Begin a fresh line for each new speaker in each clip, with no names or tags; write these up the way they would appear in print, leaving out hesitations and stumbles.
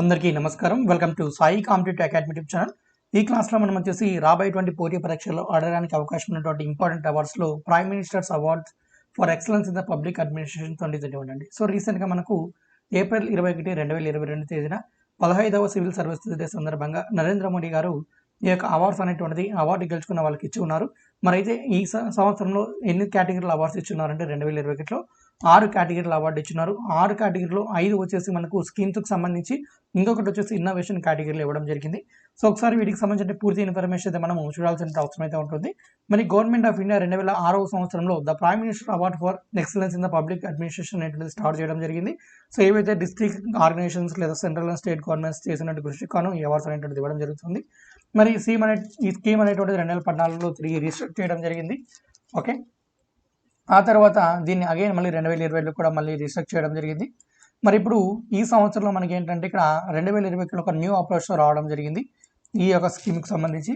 అందరికీ నమస్కారం. Welcome to Sai competitive academy YouTube channel. ఈ క్లాస్లో మనం వచ్చేసి రాబోయేటువంటి పోటీ పరీక్షల్లో అడగడానికి అవకాశం ఉన్నటువంటి ఇంపార్టెంట్ అవార్డ్స్లో prime ministers awards for excellence in the public administration 2021 అండి. సో రీసెంట్గా మనకు ఏప్రిల్ 21, 2022 తేదీన 15వ సివిల్ సర్వీస్ డే సందర్భంగా నరేంద్ర మోడీ గారు ఈ యొక్క అవార్డ్స్ అనేటువంటిది అవార్డు గెలుచుకున్న వాళ్ళకి ఇచ్చి ఉన్నారు. మరి అయితే ఈ సంవత్సరంలో ఎన్ని కేటగిరీల అవార్డ్స్ ఇచ్చున్నారంటే 2021లో 6 కేటగిరీల అవార్డు ఇచ్చినారు. 6 కేటగిరీలో 5 వచ్చేసి మనకు స్కీమ్స్కి సంబంధించి, ఇంకొకటి వచ్చేసి ఇన్నోవేషన్ కేటగిరీలో ఇవ్వడం జరిగింది. సో ఒకసారి వీటికి సంబంధించిన పూర్తి ఇన్ఫర్మేషన్ అయితే మనం చూడాల్సిన అవసరం అయితే ఉంటుంది. మరి గవర్నమెంట్ ఆఫ్ ఇండియా 2006వ సంవత్సరంలో the prime minister award for excellence in the public administration అనేటువంటి స్టార్ట్ చేయడం జరిగింది. సో ఏవైతే డిస్ట్రిక్ట్ ఆర్గనైజేషన్స్ లేదా సెంట్రల్ అండ్ స్టేట్ గవర్నమెంట్స్ చేసినట్టు కృషి కాను ఈ అవార్డ్స్ అనేటువంటిది ఇవ్వడం జరుగుతుంది. మరి ఈ స్కీమ్ అనేటువంటిది 2014లో తిరిగి రిజిస్టర్ చేయడం జరిగింది. ఓకే, ఆ తర్వాత దీన్ని అగైన్ మళ్ళీ 2020లో కూడా మళ్ళీ రిజిస్టర్ చేయడం జరిగింది. మరి ఇప్పుడు ఈ సంవత్సరంలో మనకి ఏంటంటే ఇక్కడ 2021లో ఒక న్యూ అప్రోచ్ రావడం జరిగింది ఈ యొక్క స్కీమ్కి సంబంధించి.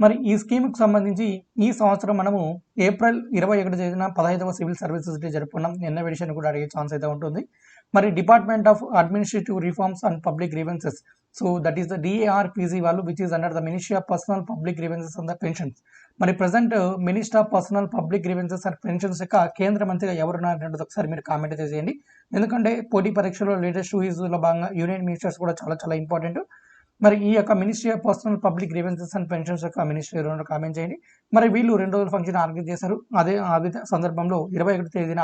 మరి ఈ స్కీమ్కి సంబంధించి ఈ సంవత్సరం మనము ఏప్రిల్ 21 తేదీన 15వ సివిల్ సర్వీసెస్ డే జరుపుకున్నాం. ఎన్న ఎడిషన్ కూడా అడిగే ఛాన్స్ అయితే ఉంటుంది. మరి department of administrative reforms and public grievances, so that is the DARPC వాళ్ళు, which is under the ministry of personnel public grievances and the pensions. మరి present minister of personnel public grievances and pensions యొక్క కేంద్ర మంత్రిగా ఎవరున్నారంటే ఒకసారి మీరు comment అయితే చేయండి. ఎందుకంటే పోటీ పరీక్షలో లేటెస్ట్ లో భాగంగా యూనియన్ మినిస్టర్స్ కూడా చాలా ఇంపార్టెంట్. మరి ఈ యొక్క ministry of personnel public grievances and pensions యొక్క మినిస్ట్రీ ఎవరు కామెంట్ చేయండి. మరి వీళ్ళు 2 రోజుల ఫంక్షన్ ఆర్గనైజ్ చేశారు. అదే సందర్భంలో 21 తేదీన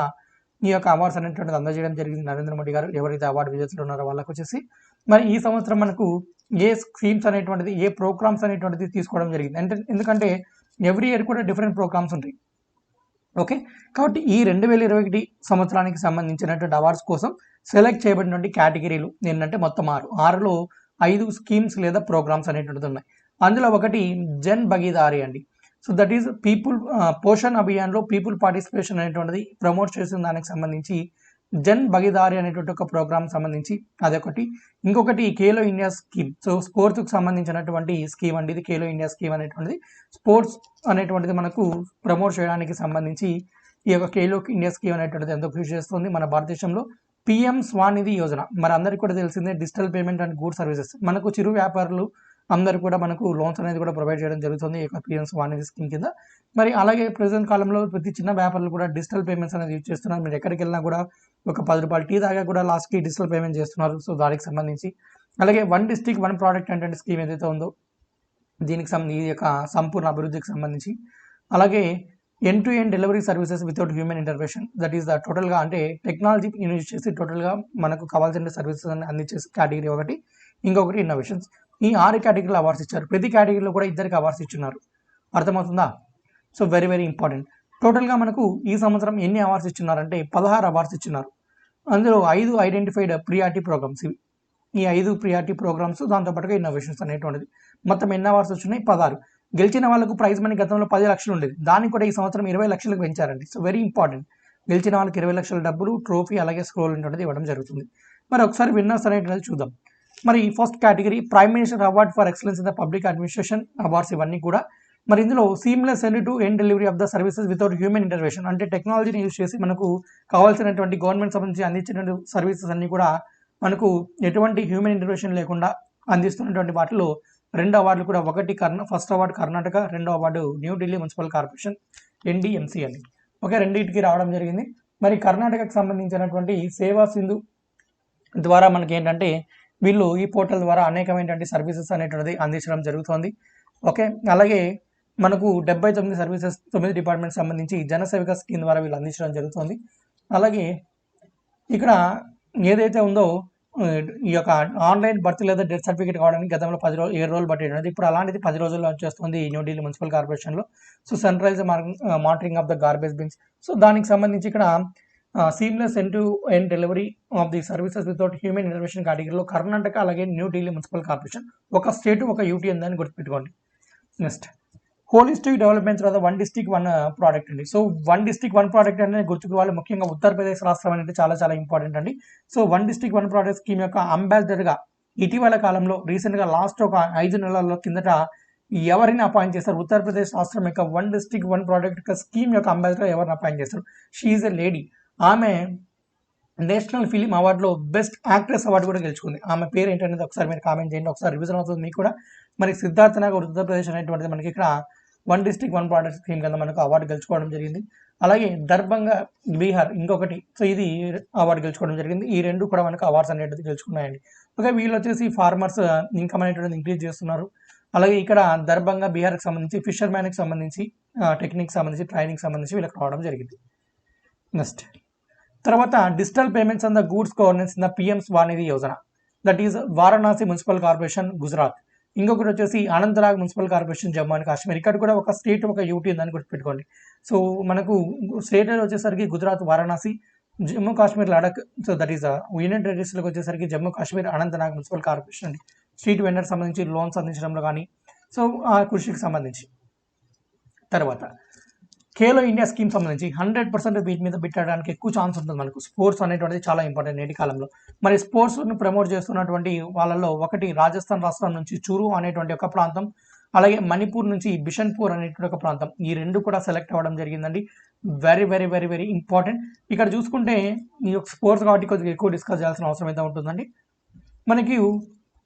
ఈ యొక్క అవార్డ్స్ అనేటువంటిది అందజేయడం జరిగింది నరేంద్ర మోడీ గారు, ఎవరైతే అవార్డు విజేతలు ఉన్నారో వాళ్ళకి వచ్చేసి. మరి ఈ సంవత్సరం మనకు ఏ స్కీమ్స్ అనేటువంటిది, ఏ ప్రోగ్రామ్స్ అనేటువంటిది తీసుకోవడం జరిగింది అంటే, ఎందుకంటే ఎవ్రీ ఇయర్ కూడా డిఫరెంట్ ప్రోగ్రామ్స్ ఉంటాయి. ఓకే, కాబట్టి ఈ 2021 సంవత్సరానికి సంబంధించినటువంటి అవార్డ్స్ కోసం సెలెక్ట్ చేయబడినటువంటి కేటగిరీలు ఏంటంటే మొత్తం 6లో 5 స్కీమ్స్ లేదా ప్రోగ్రామ్స్ అనేటువంటిది ఉన్నాయి. అందులో ఒకటి జన్ భాగీదారీ అండి. So that is people Poshan అభియాన్లో పీపుల్ పార్టిసిపేషన్ అనేటువంటిది ప్రమోట్ చేసిన దానికి సంబంధించి జన్ భాగీదారీ అనేటువంటి ఒక ప్రోగ్రామ్ సంబంధించి అదొకటి. ఇంకొకటి ఖేలో ఇండియా స్కీమ్, సో స్పోర్ట్స్కి సంబంధించినటువంటి స్కీమ్ అండి ఇది. ఖేలో ఇండియా స్కీమ్ అనేటువంటిది స్పోర్ట్స్ అనేటువంటిది మనకు ప్రమోట్ చేయడానికి సంబంధించి ఈ యొక్క ఖేలో ఇండియా స్కీమ్ అనేటువంటిది ఎంతో కృషి చేస్తుంది మన భారతదేశంలో. PM స్వానిధి యోజన, మరి అందరికీ కూడా తెలిసిందే, డిజిటల్ పేమెంట్ అండ్ గూడ్ సర్వీసెస్. మనకు చిరు వ్యాపారులు అందరూ కూడా మనకు లోన్స్ అనేది కూడా ప్రొవైడ్ చేయడం జరుగుతుంది ఈ యొక్క PM స్వానిధి స్కీమ్ కింద. మరి అలాగే ప్రెసెంట్ కాలంలో ప్రతి చిన్న వ్యాపారులు కూడా డిజిటల్ పేమెంట్స్ అనేది యూజ్ చేస్తున్నారు. మీరు ఎక్కడికి వెళ్ళినా కూడా ఒక 10 రూపాయలు టీ దాకా కూడా లాస్ట్కి డిజిటల్ పేమెంట్ చేస్తున్నారు. సో దానికి సంబంధించి అలాగే 1 డిస్ట్రిక్ట్ 1 ప్రోడక్ట్ అంటే స్కీమ్ ఏదైతే ఉందో దీనికి సంబంధించి ఈ యొక్క సంపూర్ణ అభివృద్ధికి సంబంధించి, అలాగే end-to-end delivery services without human intervention, that is the టోటల్గా అంటే టెక్నాలజీ యూజ్ చేసి టోటల్గా మనకు కావాల్సిన సర్వీసెస్ అని అందించే కేటగిరీ ఒకటి. ఇంకొకటి ఇన్నోవేషన్స్. ఈ 6 కేటగిరీలో అవార్డ్స్ ఇచ్చారు. ప్రతి కేటగిరీలో కూడా 2 అవార్డ్స్ ఇచ్చున్నారు. అర్థమవుతుందా? So very important. టోటల్గా మనకు ఈ సంవత్సరం ఎన్ని అవార్డ్స్ ఇచ్చున్నారంటే 16 అవార్డ్స్ ఇచ్చున్నారు. అందులో 5 ఐడెంటిఫైడ్ ప్రియారిటీ ప్రోగ్రామ్స్ ఇవి. ఈ 5 ప్రియారిటీ ప్రోగ్రామ్స్, దాంతోపాటుగా ఇన్నోవేషన్స్ అనేటువంటిది. మొత్తం ఎన్ని అవార్డ్స్ వచ్చినాయి? 16. గెలిచిన వాళ్ళకు ప్రైజ్ మనీ గతంలో 10 లక్షలు ఉండేది, దాన్ని కూడా ఈ సంవత్సరం 20 లక్షలకు పెంచారండి. So very important. గెలిచిన వాళ్ళకి 20 లక్షల డబ్బులు, ట్రోఫీ, అలాగే స్క్రోల్ అనేటువంటిది ఇవ్వడం జరుగుతుంది. మరి ఒకసారి విన్నర్స్ అనేటువంటిది చూద్దాం. మరి first category prime minister award for excellence in the public administration awards ఇవన్నీ కూడా. మరి ఇందులో seamless end-to-end delivery of the services without human intervention, అంటే టెక్నాలజీని యూజ్ చేసి మనకు కావాల్సినటువంటి గవర్నమెంట్ సంబంధించి అందించినటువంటి సర్వీసెస్ అన్ని కూడా మనకు ఎటువంటి హ్యూమన్ ఇంటర్వెన్షన్ లేకుండా అందిస్తున్నటువంటి వాటిలో 2 అవార్డులు కూడా. ఒకటి ఫస్ట్ అవార్డు కర్ణాటక, 2వ award New Delhi municipal corporation NDMC అని. ఓకే, రెండింటికి రావడం జరిగింది. మరి కర్ణాటకకు సంబంధించినటువంటి సేవా సింధు ద్వారా మనకి ఏంటంటే వీళ్ళు ఈ పోర్టల్ ద్వారా అనేకమైనటువంటి సర్వీసెస్ అనేటువంటిది అందించడం జరుగుతుంది. ఓకే, అలాగే మనకు 79 సర్వీసెస్ 9 డిపార్ట్మెంట్ సంబంధించి జనసేవిక స్కీమ్ ద్వారా వీళ్ళు అందించడం జరుగుతుంది. అలాగే ఇక్కడ ఏదైతే ఉందో ఈ యొక్క ఆన్లైన్ బర్త్ లేదా డెత్ సర్టిఫికేట్ కావడానికి గతంలో 7 రోజులు పట్టేది, ఇప్పుడు అలాంటిది 10 రోజుల్లో వచ్చేస్తుంది న్యూఢిల్లీ మున్సిపల్ కార్పొరేషన్లో. So centralise monitoring of the garbage bins. So దానికి సంబంధించి ఇక్కడ seamless end-to-end delivery of the services without human intervention కేటగిరీలో కర్ణాటక, అలాగే న్యూఢిల్లీ మున్సిపల్ కార్పొరేషన్. ఒక స్టేట్ ఒక యూటీ ఉందని గుర్తుపెట్టుకోండి. నెక్స్ట్ హోలిస్టిక్ డెవలప్మెంట్స్ తర్వాత 1 డిస్ట్రిక్ట్ 1 ప్రోడక్ట్ అండి. సో 1 డిస్ట్రిక్ట్ 1 ప్రోడక్ట్ అనేది గుర్తుకోవాలి. ముఖ్యంగా ఉత్తరప్రదేశ్ రాష్ట్రం అనేది చాలా ఇంపార్టెంట్ అండి. సో 1 డిస్ట్రిక్ట్ 1 ప్రోడక్ట్ స్కీమ్ యొక్క అంబాసిడర్గా ఇటీవల కాలంలో రీసెంట్గా లాస్ట్ ఒక 5 నెలల కిందట ఎవరిని అపాయింట్ చేస్తారు? ఉత్తరప్రదేశ్ రాష్ట్రం యొక్క 1 డిస్ట్రిక్ట్ 1 ప్రోడక్ట్ స్కీమ్ యొక్క అంబాసిడర్ ఎవరిని అపాయింట్ చేస్తారు? She is a lady. ఆమె నేషనల్ ఫిలిం అవార్డులో బెస్ట్ యాక్ట్రెస్ అవార్డు కూడా గెలుచుకుంది. ఆమె పేరు ఏంటనేది ఒకసారి మీరు కామెంట్ చేయండి, ఒకసారి రివిజన్ అవుతుంది మీకు కూడా. మరి సిద్ధార్థ నగర్ ఉత్తరప్రదేశ్ అనేటువంటిది మనకి ఇక్కడ one district one product scheme కింద మనకు అవార్డు గెలుచుకోవడం జరిగింది. అలాగే దర్భంగా బీహార్ ఇంకొకటి, సో ఇది అవార్డు గెలుచుకోవడం జరిగింది. ఈ రెండు కూడా మనకు అవార్డ్స్ అనేటివి గెలుచుకున్నాయండి. ఓకే, వీళ్ళు వచ్చేసి ఫార్మర్స్ ఇన్కమ్ అనేటువంటిది ఇంక్రీజ్ చేస్తున్నారు. అలాగే ఇక్కడ దర్భంగా బీహార్కి సంబంధించి ఫిషర్ మ్యాన్కి సంబంధించి టెక్నిక్ సంబంధించి ట్రైనింగ్ సంబంధించి వీళ్ళకి రావడం జరిగింది. నెక్స్ట్ తర్వాత digital payments and the goods governance in the PM SVANidhi Yojana, that is Varanasi municipal corporation Gujarat. ఇంకొకటి వచ్చేసి Anantnag municipal corporation Jammu and Kashmir. ఇక్కడ కూడా ఒక స్టేట్ ఒక యూటీ ఉందని గుర్తుపెట్టుకోండి. సో మనకు స్టేట్ వచ్చేసరికి Gujarat Varanasi, Jammu Kashmir Ladakh, so that is union టెరిటరీస్లోకి వచ్చేసరికి జమ్మూ కాశ్మీర్ అనంతనాగ్ మున్సిపల్ కార్పొరేషన్ అండి. స్ట్రీట్ వెండర్ సంబంధించి లోన్స్ అందించడంలో కానీ, సో ఆ కృషికి సంబంధించి. తర్వాత ఖేలో ఇండియా స్కీమ్ సంబంధించి 100% వీటి మీద పెట్టడానికి ఎక్కువ ఛాన్స్ ఉంటుంది మనకు. స్పోర్ట్స్ అనేటువంటిది చాలా ఇంపార్టెంట్ నేటి కాలంలో. మరి స్పోర్ట్స్ను ప్రమోట్ చేస్తున్నటువంటి వాళ్ళలో ఒకటి రాజస్థాన్ రాష్ట్రం నుంచి చురు అనేటువంటి ఒక ప్రాంతం, అలాగే మణిపూర్ నుంచి బిషన్పూర్ అనేటువంటి ఒక ప్రాంతం, ఈ రెండు కూడా సెలెక్ట్ అవ్వడం జరిగిందండి. Very very very very important. ఇక్కడ చూసుకుంటే ఈ యొక్క స్పోర్ట్స్ కాబట్టి కొద్దిగా ఎక్కువ డిస్కస్ చేయాల్సిన అవసరం అయితే ఉంటుందండి. మనకి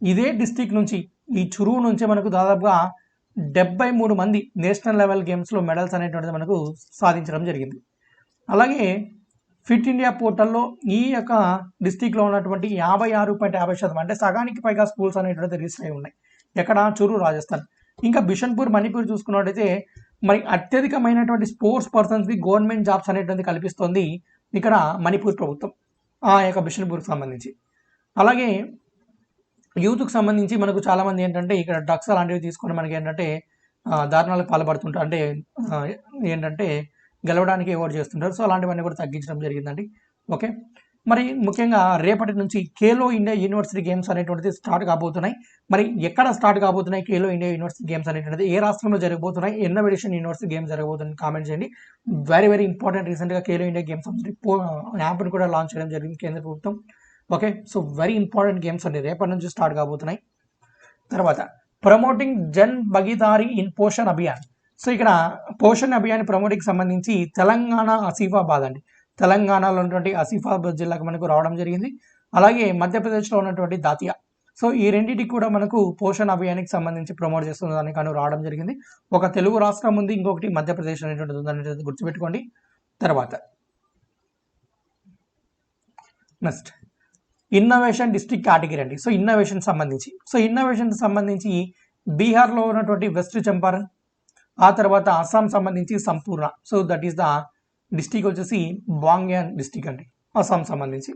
ఇదే డిస్టిక్ నుంచి, ఈ చురువు నుంచి మనకు దాదాపుగా 73 మంది నేషనల్ లెవెల్ గేమ్స్లో మెడల్స్ అనేటువంటిది మనకు సాధించడం జరిగింది. అలాగే ఫిట్ ఇండియా పోర్టల్లో ఈ యొక్క డిస్టిక్లో ఉన్నటువంటి 56.50%, అంటే సగానికి పైగా స్కూల్స్ అనేటువంటిది రిజిస్టర్ అయి ఉన్నాయి. ఎక్కడ? చురు, రాజస్థాన్. ఇంకా బిషన్పూర్, మణిపూర్ చూసుకున్నట్టయితే మరి అత్యధికమైనటువంటి స్పోర్ట్స్ పర్సన్స్కి గవర్నమెంట్ జాబ్స్ అనేటువంటిది కల్పిస్తుంది ఇక్కడ మణిపూర్ ప్రభుత్వం, ఆ యొక్క బిషన్పూర్కి సంబంధించి. అలాగే యూత్కి సంబంధించి మనకు చాలామంది ఏంటంటే ఇక్కడ డ్రగ్స్ అలాంటివి తీసుకొని మనకి ఏంటంటే దారుణాలకు పాల్పడుతుంటారు, అంటే ఏంటంటే గెలవడానికి అవాయిడ్ చేస్తుంటారు. సో అలాంటివన్నీ కూడా తగ్గించడం జరిగిందండి. ఓకే, మరి ముఖ్యంగా రేపటి నుంచి ఖేలో ఇండియా యూనివర్సిటీ గేమ్స్ అనేటువంటిది స్టార్ట్ కాబోతున్నాయి. మరి ఎక్కడ స్టార్ట్ కాబోతున్నాయి ఖేలో ఇండియా యూనివర్సిటీ గేమ్స్ అనేటువంటిది, ఏ రాష్ట్రంలో జరగబోతున్నాయి, ఎన్నో ఎడిషన్ యూనివర్సిటీ గేమ్స్ జరగబోతున్నాయి కామెంట్ చేయండి. Very very important. రీసెంట్గా ఖేలో ఇండియా గేమ్స్ యాప్ని కూడా లాంచ్ చేయడం జరిగింది కేంద్ర ప్రభుత్వం. Okay, so very important games అండి, రేపటి నుంచి స్టార్ట్ కాబోతున్నాయి. తర్వాత promoting Jan Bhagidari in Poshan Abhiyan. So ఇక్కడ పోషణ్ అభియాన్ ప్రమోటింగ్కి సంబంధించి తెలంగాణ ఆసిఫాబాద్ అండి, తెలంగాణలో ఉన్నటువంటి ఆసిఫాబాద్ జిల్లాకు మనకు రావడం జరిగింది. అలాగే మధ్యప్రదేశ్లో ఉన్నటువంటి దాతియా. సో ఈ రెండింటికి కూడా మనకు పోషణ్ అభియాన్కి సంబంధించి ప్రమోట్ చేస్తున్న దానికి కానీ రావడం జరిగింది. ఒక తెలుగు రాష్ట్రం ఉంది, ఇంకొకటి మధ్యప్రదేశ్ అనేటువంటిది ఉందనేది గుర్తుపెట్టుకోండి. తర్వాత నెక్స్ట్ ఇన్నోవేషన్ డిస్ట్రిక్ట్ కేటగిరీ అండి. సో ఇన్నోవేషన్ సంబంధించి బీహార్లో ఉన్నటువంటి వెస్ట్ చంపారన్, ఆ తర్వాత అస్సాం సంబంధించి సంపూర్ణ, so that is the district వచ్చేసి బాంగ్యాన్ డిస్టిక్ అండి, అస్సాం సంబంధించి.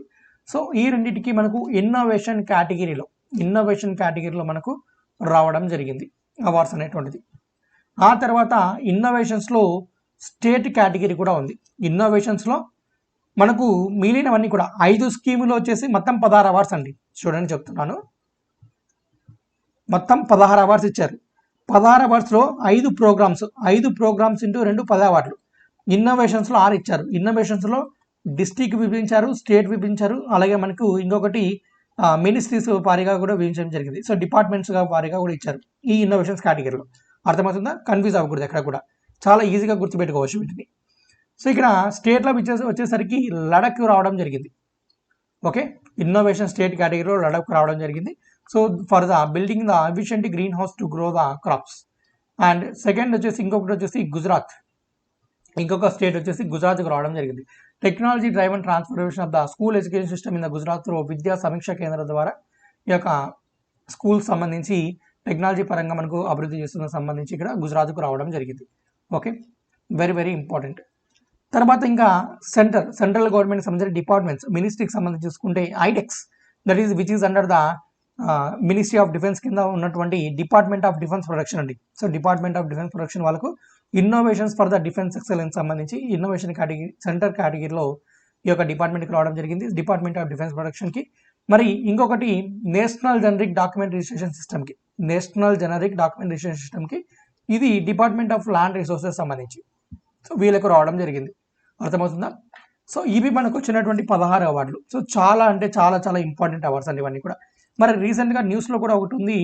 సో ఈ రెండింటికి మనకు ఇన్నోవేషన్ కేటగిరీలో మనకు రావడం జరిగింది అవార్డ్స్ అనేటువంటిది. ఆ తర్వాత ఇన్నోవేషన్స్లో స్టేట్ కేటగిరీ కూడా ఉంది. ఇన్నోవేషన్స్లో మనకు మిగిలినవన్నీ కూడా 5 స్కీములు వచ్చేసి మొత్తం 16 అవార్డ్స్ అండి. చూడండి చెప్తున్నాను, మొత్తం 16 అవార్డ్స్ ఇచ్చారు. 16 అవార్డ్స్లో 5 ప్రోగ్రామ్స్ ఇంటూ 2 10 అవార్డులు. ఇన్నోవేషన్స్లో 6 ఇచ్చారు. ఇన్నోవేషన్స్లో డిస్టిక్ విభజించారు, స్టేట్ విభజించారు, అలాగే మనకు ఇంకొకటి మినిస్ట్రీస్ వారీగా కూడా విభజించడం జరిగింది. సో డిపార్ట్మెంట్స్ వారీగా కూడా ఇచ్చారు ఈ ఇన్నోవేషన్స్ కేటగిరీలో. అర్థమవుతుందా? కన్ఫ్యూజ్ అవ్వకూడదు ఎక్కడ కూడా, చాలా ఈజీగా గుర్తుపెట్టుకోవచ్చు వీటిని. సో ఇక్కడ స్టేట్లో వచ్చేసరికి లడక్ రావడం జరిగింది. ఓకే, ఇన్నోవేషన్ స్టేట్ కేటగిరీలో లడక్ రావడం జరిగింది. So for the building the efficient green house to grow the crops. And second వచ్చేసి ఇంకొకటి వచ్చేసి గుజరాత్, ఇంకొక స్టేట్ వచ్చేసి గుజరాత్కి రావడం జరిగింది. Technology driven transformation of the school education system in the గుజరాత్లో విద్యా సమీక్ష కేంద్రం ద్వారా ఈ యొక్క స్కూల్ సంబంధించి టెక్నాలజీ పరంగా మనకు అభివృద్ధి చేస్తున్న సంబంధించి ఇక్కడ గుజరాత్కు రావడం జరిగింది. Okay, very very important. తర్వాత ఇంకా సెంట్రల్ గవర్నమెంట్ సంబంధించిన డిపార్ట్మెంట్స్, మినిస్ట్రీకి సంబంధించి చూసుకుంటే iDEX, that is which is under the ministry of defence కింద ఉన్నటువంటి డిపార్ట్మెంట్ ఆఫ్ డిఫెన్స్ ప్రొడక్షన్ అండి. So department of defence production వాళ్ళకు innovations for the defence excellence సంబంధించి ఇన్నోవేషన్ కేటగిరీ సెంటర్ కేటగిరీలో ఈ యొక్క డిపార్ట్మెంట్కి రావడం జరిగింది, డిపార్ట్మెంట్ ఆఫ్ డిఫెన్స్ ప్రొడక్షన్కి. మరి ఇంకొకటి నేషనల్ జనరిక్ డాక్యుమెంట్ రిజిస్ట్రేషన్ సిస్టమ్కి, ఇది డిపార్ట్మెంట్ ఆఫ్ ల్యాండ్ రిసోర్సెస్ సంబంధించి. సో వీళ్ళకు రావడం జరిగింది. అర్థమవుతుందా? సో ఇవి మనకు వచ్చినటువంటి 16 అవార్డులు. సో చాలా అంటే చాలా ఇంపార్టెంట్ అవార్డ్స్ అండి ఇవన్నీ కూడా. మరి రీసెంట్గా న్యూస్లో కూడా ఒకటి ఉంది,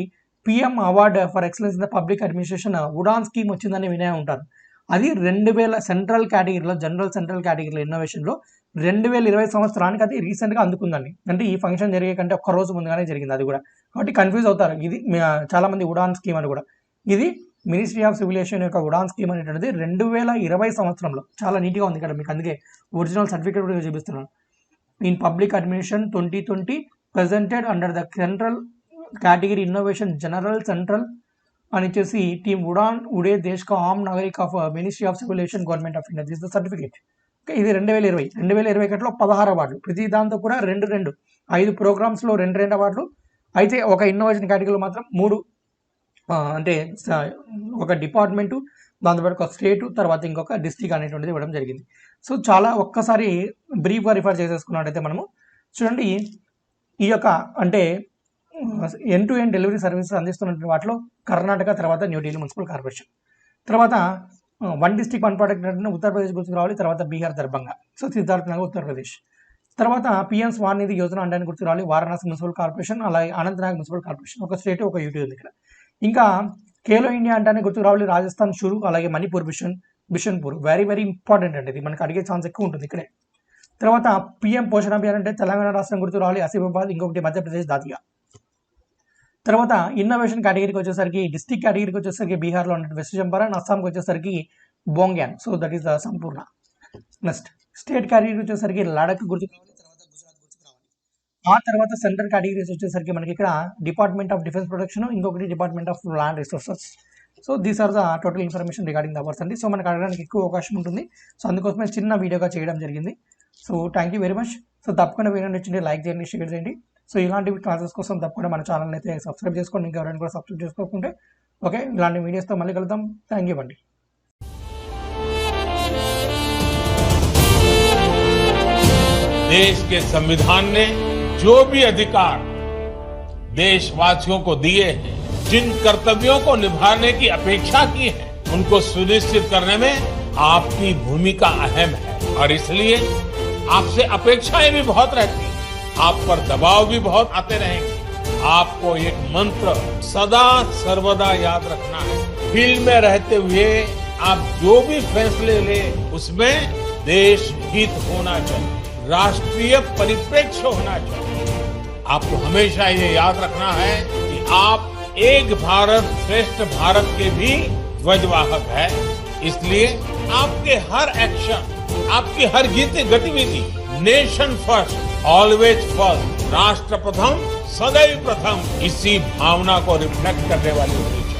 PM award for excellence in the public administration Udan scheme వచ్చిందని వినే ఉంటారు. అది 2000 జనరల్ సెంట్రల్ కేటగిరీలో ఇన్నోవేషన్లో 2020 సంవత్సరానికి అది రీసెంట్గా అందుకుందండి. అంటే ఈ ఫంక్షన్ జరిగే కంటే ఒక్క రోజు ముందుగానే జరిగింది అది కూడా. కాబట్టి కన్ఫ్యూజ్ అవుతారు. ఇది చాలామంది ఉడాన్ స్కీమ్ అని కూడా. ఇది మినిస్ట్రీ ఆఫ్ సివిలేషన్ యొక్క ఉడాన్ స్కీమ్ అనేటువంటిది 2020 సంవత్సరంలో చాలా నీట్గా ఉంది ఇక్కడ. మీకు అందుకే ఒరిజినల్ సర్టిఫికేట్ కూడా చూపిస్తున్నాను. In public administration 2020 presented under the central category innovation general central అని వచ్చేసి team Udaan Ude Desh ka Aam Nagrik of ministry of civil aviation government of India. This the certificate. Okay, ఇది 2020 కట్లో 16 అవార్డులు. ప్రతి దాంతో కూడా 5 ప్రోగ్రామ్స్లో 2 అవార్డులు. అయితే ఒక ఇన్నోవేషన్ కేటగిరీలో మాత్రం 3, అంటే ఒక డిపార్ట్మెంటు, దాంతోపాటు ఒక స్టేటు, తర్వాత ఇంకొక డిస్ట్రిక్ట్ అనేటువంటిది ఇవ్వడం జరిగింది. సో చాలా ఒక్కసారి బ్రీఫ్గా రిఫర్ చేసేసుకున్నట్టయితే మనము చూడండి, ఈ యొక్క అంటే end to end delivery services అందిస్తున్న వాటిలో కర్ణాటక, తర్వాత న్యూఢిల్లీ మున్సిపల్ కార్పొరేషన్, తర్వాత 1 డిస్ట్రిక్ట్ 1 ప్రాడక్ట్ అంటే ఉత్తరప్రదేశ్ గుర్తుకు రావాలి, తర్వాత బీహార్ దర్భంగా, సో సిద్ధార్థ్ నగర్ ఉత్తరప్రదేశ్. తర్వాత పిఎం స్వానిధి యోజన అంటే గుర్తుకు రావాలి, వారణాసి మున్సిపల్ కార్పొరేషన్, అలాగే అనంతనాగ్ మున్సిపల్ కార్పొరేషన్. ఒక స్టేట్ ఒక యూటీ ఉంది ఇక్కడ. ఇంకా ఖేలో ఇండియా అంటే గుర్తుకు రావాలి, రాజస్థాన్ షురు, అలాగే మణిపూర్ బిషన్పూర్. వెరీ వెరీ ఇంపార్టెంట్ అంటే ఇది మనకు అడిగే ఛాన్స్ ఎక్కువ ఉంటుంది ఇక్కడే. తర్వాత పిఎం పోషణ అభియాన్ అంటే తెలంగాణ రాష్ట్రం గుర్తు రావాలి, ఆసిఫాబాద్, ఇంకొకటి మధ్యప్రదేశ్ దాతియా. తర్వాత ఇన్నోవేషన్ కేటగిరీకి వచ్చేసరికి, డిస్ట్రిక్ట్ కేటగిరీకి వచ్చేసరికి బీహార్లో ఉన్న వెస్ట్ చంపారణ్, అస్సాంకి వచ్చేసరికి బోంగ్యాన్, so that is the Sampoorna. Next state కేటగిరీకి వచ్చేసరికి లడక్ గుర్తుకు రావాలి, తర్వాత గుజరాత్ గుర్తుకు రావాలి. ఆ తర్వాత సెంట్రల్ కేటగిరీస్ వచ్చేసరికి మనకి ఇక్కడ డిపార్ట్మెంట్ ఆఫ్ డిఫెన్స్ ప్రొటెక్షన్, ఇంకొకటి department of land resources. So these are the total information regarding the hours అండి. సో మనకు అడగడానికి ఎక్కువ అవకాశం ఉంటుంది. సో అందుకోసమే చిన్న వీడియోగా చేయడం జరిగింది. So thank you very much. So తప్పకుండా వీడియో నచ్చింది లైక్ చేయండి, షేర్ చేయండి. సో ఇలాంటి క్లాసెస్ కోసం తప్పకుండా మన ఛానల్ అయితే సబ్స్క్రైబ్ చేసుకోండి. ఇంకా ఎవరైనా కూడా సబ్స్క్రైబ్ చేసుకోకుంటే ఓకే, ఇలాంటి వీడియోస్తో మళ్ళీ కలుద్దాం. థ్యాంక్ యూ అండి.
देश के संविधान ने जो भी अधिकार देशवासियों को दिए हैं, जिन कर्तव्यों को निभाने की अपेक्षा की है, उनको सुनिश्चित करने में आपकी भूमिका अहम है। और इसलिए आपसे अपेक्षाएं भी बहुत रहती हैं, आप पर दबाव भी बहुत आते रहेंगे। आपको एक मंत्र सदा सर्वदा याद रखना है, फील्ड में रहते हुए आप जो भी फैसले ले उसमें देश हित होना चाहिए, राष्ट्रीय परिप्रेक्ष्य होना चाहिए। आपको हमेशा ये याद रखना है कि आप एक भारत श्रेष्ठ भारत के भी ध्वजवाहक है। इसलिए आपके हर एक्शन, आपकी हर गतिविधि नेशन फर्स्ट, ऑलवेज फर्स्ट, राष्ट्र प्रथम, सदैव प्रथम, इसी भावना को रिफ्लेक्ट करने वाली होनी चाहिए।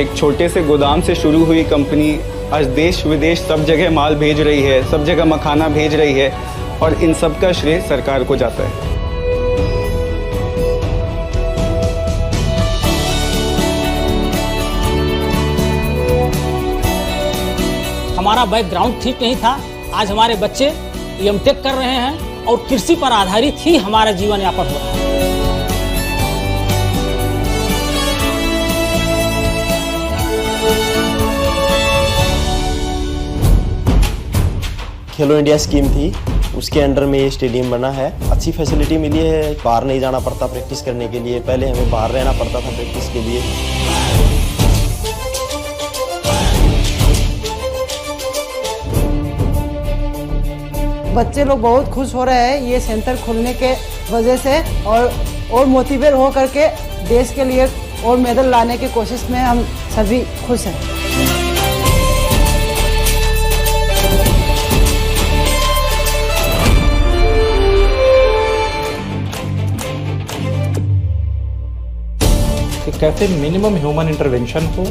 एक छोटे से गोदाम से शुरू हुई कंपनी आज देश विदेश सब जगह माल भेज रही है, सब जगह मखाना भेज रही है, और इन सब का श्रेय सरकार को जाता है।
हमारा बैकग्राउंड ठीक नहीं था, आज हमारे बच्चे एमटेक कर रहे हैं और कृषि पर आधारित ही हमारा जीवन यापन हो रहा है।
खेलो इंडिया स्कीम थी, उसके अंडर में ये स्टेडियम बना है। अच्छी फैसिलिटी मिली है, बाहर नहीं जाना पड़ता प्रैक्टिस करने के लिए, पहले हमें बाहर रहना पड़ता था प्रैक्टिस के लिए।
बच्चे लोग बहुत खुश हो रहे हैं ये सेंटर खुलने के वजह से, और मोटिवेट हो करके देश के लिए और मेडल लाने की कोशिश में हम सभी खुश हैं।
कि कैसे मिनिमम ह्यूमन इंटरवेंशन हो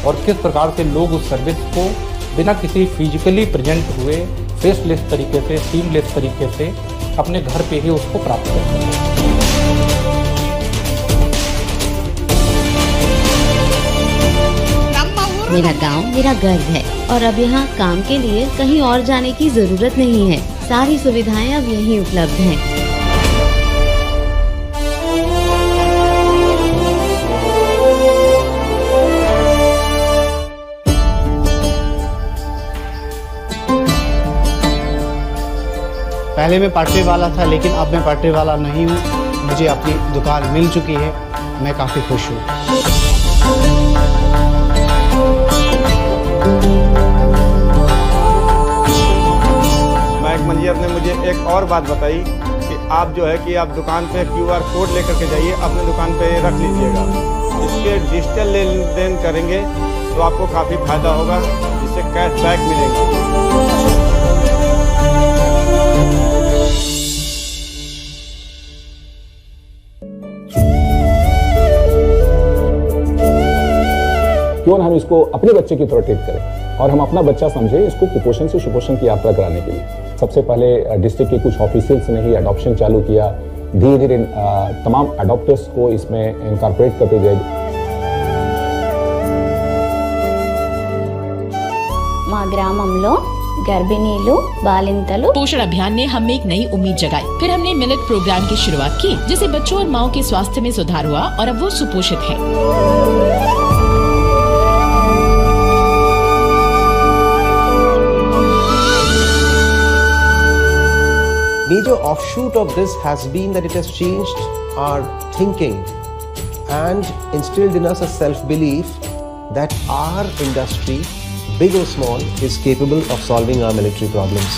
और किस प्रकार से लोग उस सर्विस को बिना किसी फिजिकली प्रेजेंट हुए फेसलेस तरीके से, सीमलेस तरीके से अपने घर पे ही उसको प्राप्त कर सकें।
मेरा गांव मेरा गर्व है, और अब यहाँ काम के लिए कहीं और जाने की जरूरत नहीं है। सारी सुविधाएं अब यहीं उपलब्ध हैं।
पहले मैं पटरी वाला था, लेकिन अब मैं पटरी वाला नहीं हूँ। मुझे अपनी दुकान मिल चुकी है, मैं काफ़ी खुश हूँ।
महक मंजियर ने मुझे एक और बात बताई कि आप जो है कि आप दुकान पे QR कोड लेकर के जाइए, अपने दुकान पे रख लीजिएगा। इसके डिजिटल लेन देन करेंगे तो आपको काफ़ी फायदा होगा, जिससे कैशबैक मिलेंगे।
क्यों ना हम इसको अपने बच्चे की तरह ट्रीट करें और हम अपना बच्चा समझे इसको कुपोषण से सुपोषण की यात्रा कराने के लिए। सबसे पहले डिस्ट्रिक्ट के कुछ ऑफिशियल्स ने ही अडॉप्शन चालू किया, धीरे धीरे तमाम अडॉप्टर्स को इसमें इनकॉर्पोरेट करते गए।
మా గ్రామంలో గర్భిణీలు బాలింతలు
पोषण अभियान ने हमें एक नई उम्मीद जगाई। फिर हमने मिलेट प्रोग्राम की शुरुआत की, जिससे बच्चों और माओं के स्वास्थ्य में सुधार हुआ और अब वो सुपोषित हैं।
Major offshoot of this has been that it has changed our thinking and instilled in us a self-belief that our industry, big or small, is capable of solving our military problems.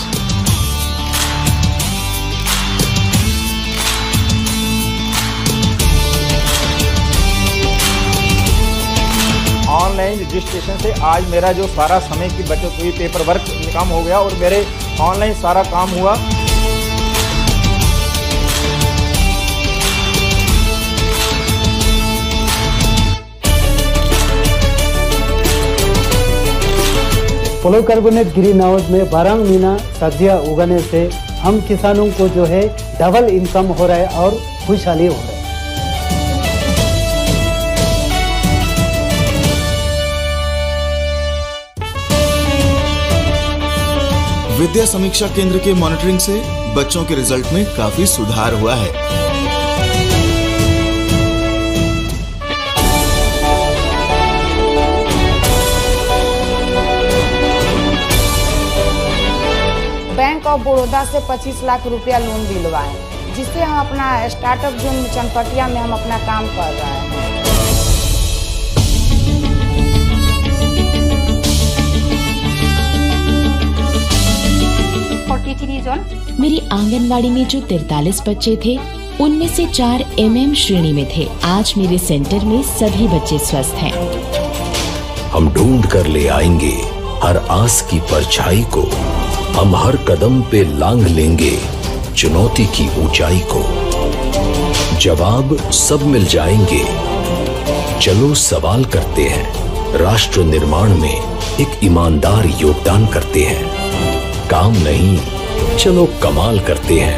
Online registration से आज मेरा जो सारा समय की बचत हुई, paper work कम हो गया और मेरे ऑनलाइन सारा काम हुआ।
पोलोकार्बोनेट ग्रीन हाउस में 12 महीना सब्जियां उगाने से हम किसानों को जो है डबल इनकम हो रहा है और खुशहाली हो रहा है।
विद्या समीक्षा केंद्र के मॉनिटरिंग से बच्चों के रिजल्ट में काफी सुधार हुआ है।
बैंक ऑफ बड़ौदा से 25 लाख रुपया लोन दिलवाए, जिससे हम अपना स्टार्टअप जोन चनपटिया में हम अपना काम कर रहे हैं।
मेरी आंगनवाड़ी में जो 43 बच्चे थे, उनमें से 4 MM श्रेणी में थे। आज मेरे सेंटर में सभी बच्चे स्वस्थ हैं।
हम ढूंढ कर ले आएंगे हर आस की परछाई को, हम हर कदम पे लांघ लेंगे चुनौती की ऊंचाई को। जवाब सब मिल जाएंगे, चलो सवाल करते हैं, राष्ट्र निर्माण में एक ईमानदार योगदान करते हैं। काम नहीं, चलो कमाल करते हैं।